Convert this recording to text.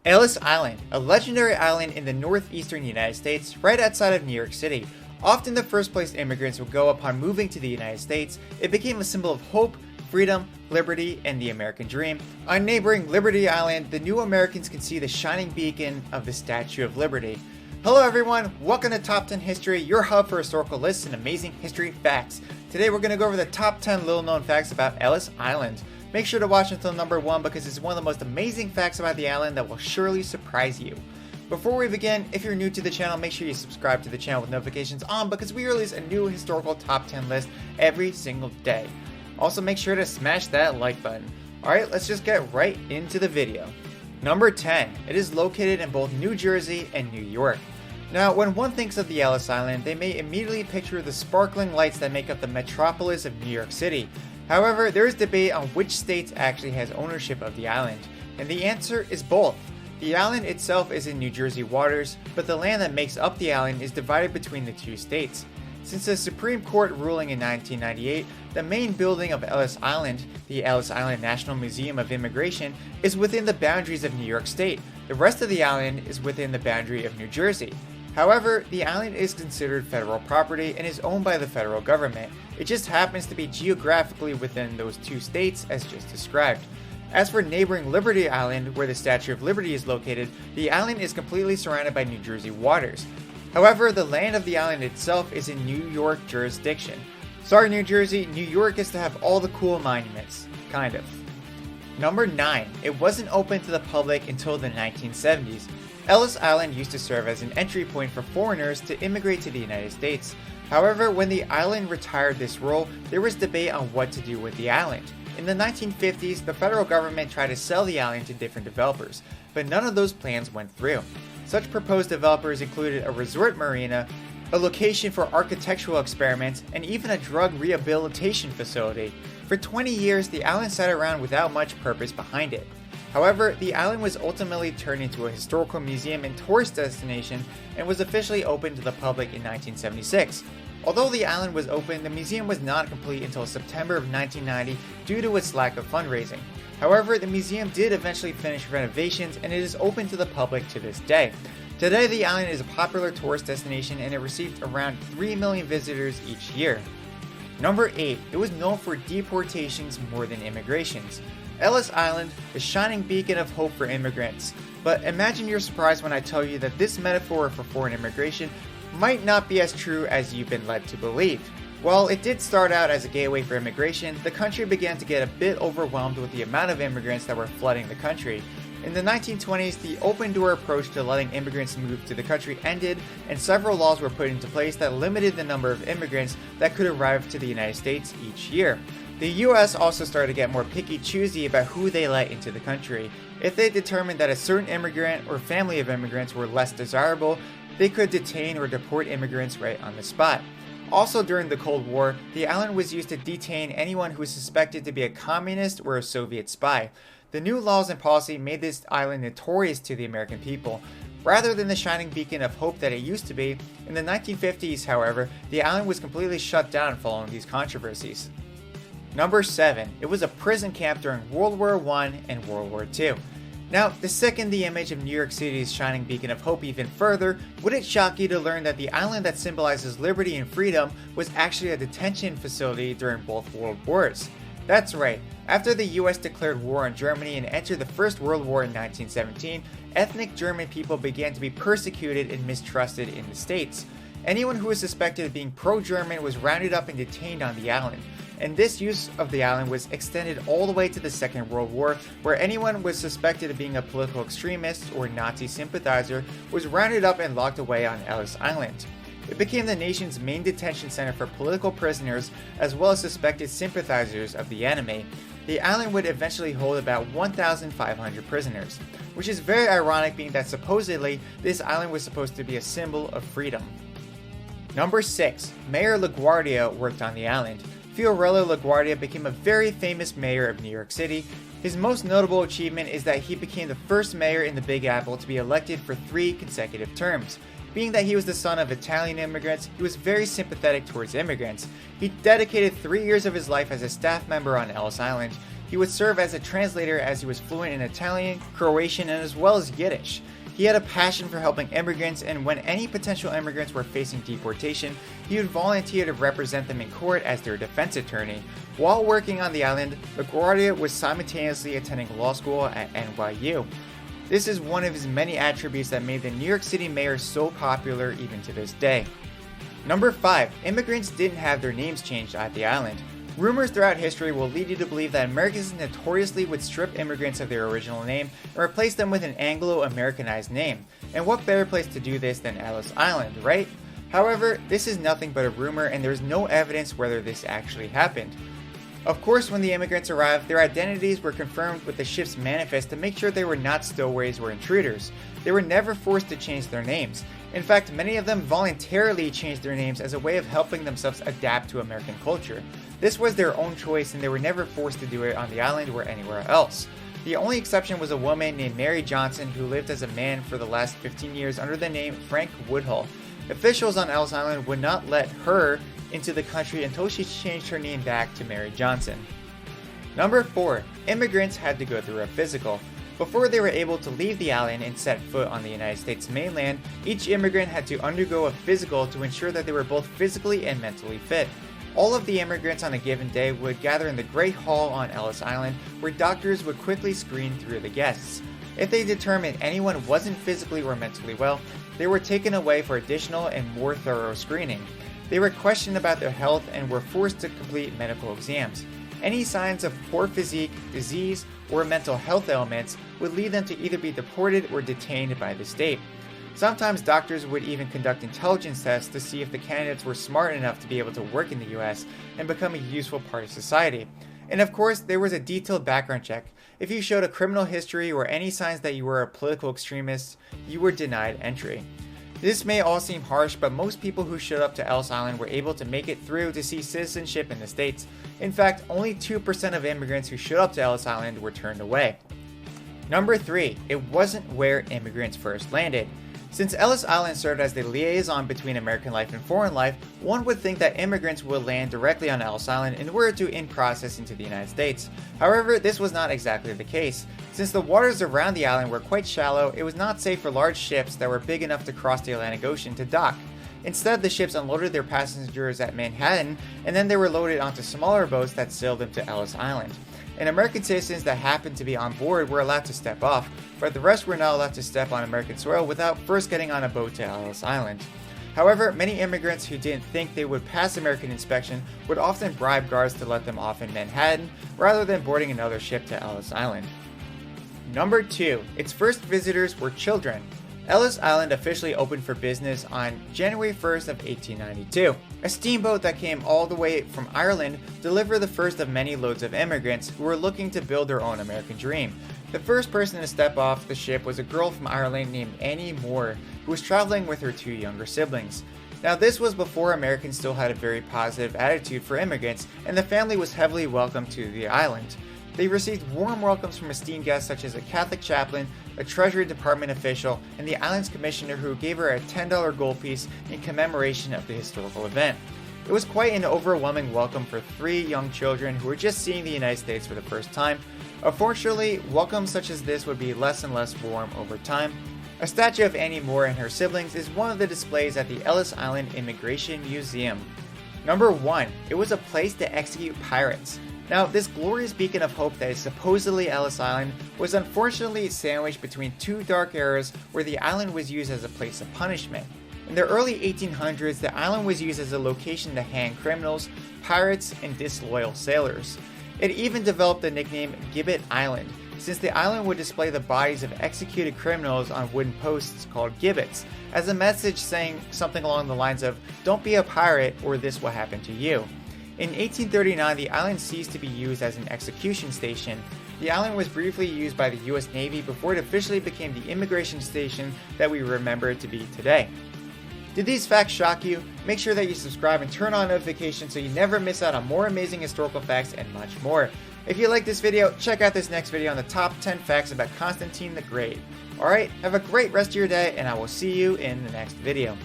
Ellis Island, a legendary island in the northeastern United States, right outside of New York City. Often the first place immigrants would go upon moving to the United States, it became a symbol of hope, freedom, liberty, and the American dream. On neighboring Liberty Island, the new Americans can see the shining beacon of the Statue of Liberty. Hello everyone, welcome to Top 10 History, your hub for historical lists and amazing history facts. Today we're going to go over the top 10 little known facts about Ellis Island. Make sure to watch until number 1 because it's one of the most amazing facts about the island that will surely surprise you. Before we begin, if you're new to the channel, make sure you subscribe to the channel with notifications on because we release a new historical top 10 list every single day. Also make sure to smash that like button. Alright, let's just get right into the video. Number 10. It is located in both New Jersey and New York. Now, when one thinks of the Ellis Island, they may immediately picture the sparkling lights that make up the metropolis of New York City. However, there is debate on which state actually has ownership of the island, and the answer is both. The island itself is in New Jersey waters, but the land that makes up the island is divided between the two states. Since the Supreme Court ruling in 1998, the main building of Ellis Island, the Ellis Island National Museum of Immigration, is within the boundaries of New York State. The rest of the island is within the boundary of New Jersey. However, the island is considered federal property and is owned by the federal government. It just happens to be geographically within those two states as just described. As for neighboring Liberty Island, where the Statue of Liberty is located, the island is completely surrounded by New Jersey waters. However, the land of the island itself is in New York jurisdiction. Sorry New Jersey, New York gets to have all the cool monuments. Kind of. Number 9. It wasn't open to the public until the 1970s. Ellis Island used to serve as an entry point for foreigners to immigrate to the United States. However, when the island retired this role, there was debate on what to do with the island. In the 1950s, the federal government tried to sell the island to different developers, but none of those plans went through. Such proposed developers included a resort marina, a location for architectural experiments, and even a drug rehabilitation facility. For 20 years, the island sat around without much purpose behind it. However, the island was ultimately turned into a historical museum and tourist destination and was officially opened to the public in 1976. Although the island was open, the museum was not complete until September of 1990 due to its lack of fundraising. However, the museum did eventually finish renovations and it is open to the public to this day. Today, the island is a popular tourist destination and it received around 3 million visitors each year. Number 8. It was known for deportations more than immigrations. Ellis Island, the shining beacon of hope for immigrants. But imagine your surprise when I tell you that this metaphor for foreign immigration might not be as true as you've been led to believe. While it did start out as a gateway for immigration, the country began to get a bit overwhelmed with the amount of immigrants that were flooding the country. In the 1920s, the open-door approach to letting immigrants move to the country ended, and several laws were put into place that limited the number of immigrants that could arrive to the United States each year. The US also started to get more picky-choosy about who they let into the country. If they determined that a certain immigrant or family of immigrants were less desirable, they could detain or deport immigrants right on the spot. Also during the Cold War, the island was used to detain anyone who was suspected to be a communist or a Soviet spy. The new laws and policy made this island notorious to the American people. Rather than the shining beacon of hope that it used to be, in the 1950s, however, the island was completely shut down following these controversies. Number 7. It was a prison camp during World War I and World War II. Now, to second the image of New York City's shining beacon of hope even further, would it shock you to learn that the island that symbolizes liberty and freedom was actually a detention facility during both World Wars? That's right. After the US declared war on Germany and entered the First World War in 1917, ethnic German people began to be persecuted and mistrusted in the States. Anyone who was suspected of being pro-German was rounded up and detained on the island. And this use of the island was extended all the way to the Second World War, where anyone was suspected of being a political extremist or Nazi sympathizer was rounded up and locked away on Ellis Island. It became the nation's main detention center for political prisoners as well as suspected sympathizers of the enemy. The island would eventually hold about 1,500 prisoners, which is very ironic being that supposedly this island was supposed to be a symbol of freedom. Number 6. Mayor LaGuardia worked on the island. Fiorello LaGuardia became a very famous mayor of New York City. His most notable achievement is that he became the first mayor in the Big Apple to be elected for 3 consecutive terms. Being that he was the son of Italian immigrants, he was very sympathetic towards immigrants. He dedicated 3 years of his life as a staff member on Ellis Island. He would serve as a translator as he was fluent in Italian, Croatian, and as well as Yiddish. He had a passion for helping immigrants, and when any potential immigrants were facing deportation, he would volunteer to represent them in court as their defense attorney. While working on the island, LaGuardia was simultaneously attending law school at NYU. This is one of his many attributes that made the New York City mayor so popular even to this day. Number 5. Immigrants didn't have their names changed at the island. Rumors throughout history will lead you to believe that Americans notoriously would strip immigrants of their original name and replace them with an Anglo-Americanized name. And what better place to do this than Ellis Island, right? However, this is nothing but a rumor and there is no evidence whether this actually happened. Of course, when the immigrants arrived, their identities were confirmed with the ship's manifest to make sure they were not stowaways or intruders. They were never forced to change their names. In fact, many of them voluntarily changed their names as a way of helping themselves adapt to American culture. This was their own choice and they were never forced to do it on the island or anywhere else. The only exception was a woman named Mary Johnson who lived as a man for the last 15 years under the name Frank Woodhull. Officials on Ellis Island would not let her into the country until she changed her name back to Mary Johnson. Number 4. Immigrants had to go through a physical. Before they were able to leave the island and set foot on the United States mainland, each immigrant had to undergo a physical to ensure that they were both physically and mentally fit. All of the immigrants on a given day would gather in the Great Hall on Ellis Island, where doctors would quickly screen through the guests. If they determined anyone wasn't physically or mentally well, they were taken away for additional and more thorough screening. They were questioned about their health and were forced to complete medical exams. Any signs of poor physique, disease, or mental health ailments would lead them to either be deported or detained by the state. Sometimes doctors would even conduct intelligence tests to see if the candidates were smart enough to be able to work in the US and become a useful part of society. And of course, there was a detailed background check. If you showed a criminal history or any signs that you were a political extremist, you were denied entry. This may all seem harsh, but most people who showed up to Ellis Island were able to make it through to see citizenship in the States. In fact, only 2% of immigrants who showed up to Ellis Island were turned away. Number 3. It wasn't where immigrants first landed. Since Ellis Island served as the liaison between American life and foreign life, one would think that immigrants would land directly on Ellis Island in order to in-process into the United States. However, this was not exactly the case. Since the waters around the island were quite shallow, it was not safe for large ships that were big enough to cross the Atlantic Ocean to dock. Instead, the ships unloaded their passengers at Manhattan, and then they were loaded onto smaller boats that sailed them to Ellis Island. And American citizens that happened to be on board were allowed to step off, but the rest were not allowed to step on American soil without first getting on a boat to Ellis Island. However, many immigrants who didn't think they would pass American inspection would often bribe guards to let them off in Manhattan rather than boarding another ship to Ellis Island. Number 2. Its first visitors were children. Ellis Island officially opened for business on January 1st of 1892. A steamboat that came all the way from Ireland delivered the first of many loads of immigrants who were looking to build their own American dream. The first person to step off the ship was a girl from Ireland named Annie Moore, who was traveling with her 2 younger siblings. Now, this was before Americans still had a very positive attitude for immigrants, and the family was heavily welcomed to the island. They received warm welcomes from esteemed guests such as a Catholic chaplain, a Treasury Department official, and the island's commissioner who gave her a $10 gold piece in commemoration of the historical event. It was quite an overwhelming welcome for 3 young children who were just seeing the United States for the first time. Unfortunately, welcomes such as this would be less and less warm over time. A statue of Annie Moore and her siblings is one of the displays at the Ellis Island Immigration Museum. Number 1. It was a place to execute pirates. Now, this glorious beacon of hope that is supposedly Ellis Island was unfortunately sandwiched between 2 dark eras where the island was used as a place of punishment. In the early 1800s, the island was used as a location to hang criminals, pirates, and disloyal sailors. It even developed the nickname Gibbet Island, since the island would display the bodies of executed criminals on wooden posts called gibbets, as a message saying something along the lines of, "Don't be a pirate or this will happen to you." In 1839, the island ceased to be used as an execution station. The island was briefly used by the US Navy before it officially became the immigration station that we remember it to be today. Did these facts shock you? Make sure that you subscribe and turn on notifications so you never miss out on more amazing historical facts and much more. If you like this video, check out this next video on the top 10 facts about Constantine the Great. Alright, have a great rest of your day and I will see you in the next video.